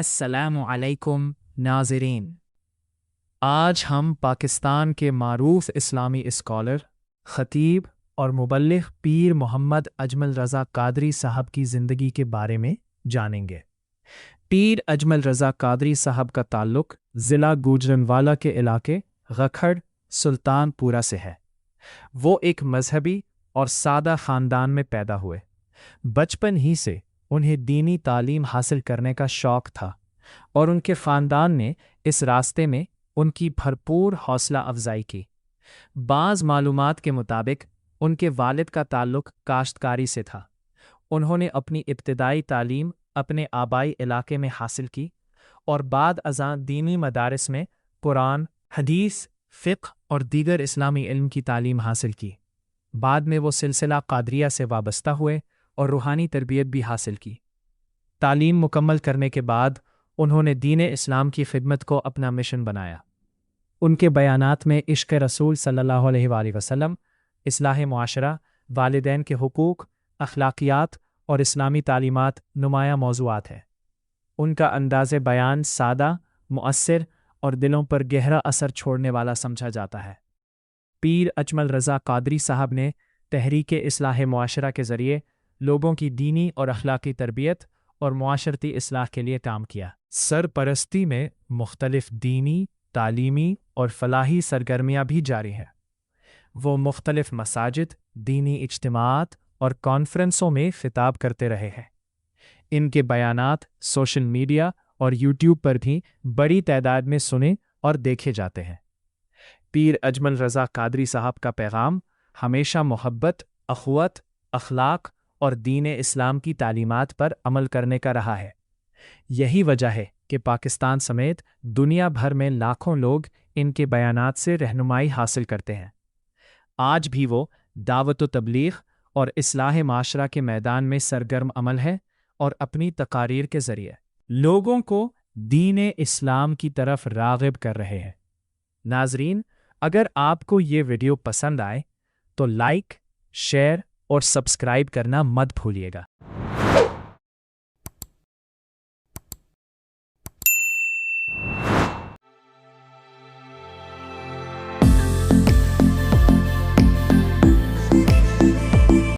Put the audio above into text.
السلام علیکم ناظرین، آج ہم پاکستان کے معروف اسلامی اسکالر، خطیب اور مبلغ پیر محمد اجمل رضا قادری صاحب کی زندگی کے بارے میں جانیں گے۔ پیر اجمل رضا قادری صاحب کا تعلق ضلع گوجرانوالہ کے علاقے غکھڑ سلطان پورہ سے ہے۔ وہ ایک مذہبی اور سادہ خاندان میں پیدا ہوئے۔ بچپن ہی سے انہیں دینی تعلیم حاصل کرنے کا شوق تھا اور ان کے خاندان نے اس راستے میں ان کی بھرپور حوصلہ افزائی کی۔ بعض معلومات کے مطابق ان کے والد کا تعلق کاشتکاری سے تھا۔ انہوں نے اپنی ابتدائی تعلیم اپنے آبائی علاقے میں حاصل کی اور بعد ازاں دینی مدارس میں قرآن، حدیث، فقہ اور دیگر اسلامی علم کی تعلیم حاصل کی۔ بعد میں وہ سلسلہ قادریہ سے وابستہ ہوئے اور روحانی تربیت بھی حاصل کی۔ تعلیم مکمل کرنے کے بعد انہوں نے دین اسلام کی خدمت کو اپنا مشن بنایا۔ ان کے بیانات میں عشق رسول صلی اللہ علیہ وآلہ وسلم، اصلاح معاشرہ، والدین کے حقوق، اخلاقیات اور اسلامی تعلیمات نمایاں موضوعات ہیں۔ ان کا انداز بیان سادہ، مؤثر اور دلوں پر گہرا اثر چھوڑنے والا سمجھا جاتا ہے۔ پیر اجمل رضا قادری صاحب نے تحریک اصلاح معاشرہ کے ذریعے لوگوں کی دینی اور اخلاقی تربیت اور معاشرتی اصلاح کے لیے کام کیا۔ سرپرستی میں مختلف دینی، تعلیمی اور فلاحی سرگرمیاں بھی جاری ہیں۔ وہ مختلف مساجد، دینی اجتماعات اور کانفرنسوں میں خطاب کرتے رہے ہیں۔ ان کے بیانات سوشل میڈیا اور یوٹیوب پر بھی بڑی تعداد میں سنے اور دیکھے جاتے ہیں۔ پیر اجمل رضا قادری صاحب کا پیغام ہمیشہ محبت، اخوت، اخلاق اور دین اسلام کی تعلیمات پر عمل کرنے کا رہا ہے۔ یہی وجہ ہے کہ پاکستان سمیت دنیا بھر میں لاکھوں لوگ ان کے بیانات سے رہنمائی حاصل کرتے ہیں۔ آج بھی وہ دعوت و تبلیغ اور اصلاح معاشرہ کے میدان میں سرگرم عمل ہے اور اپنی تقاریر کے ذریعے لوگوں کو دین اسلام کی طرف راغب کر رہے ہیں۔ ناظرین، اگر آپ کو یہ ویڈیو پسند آئے تو لائک، شیئر اور سبسکرائب کرنا مت بھولیے گا۔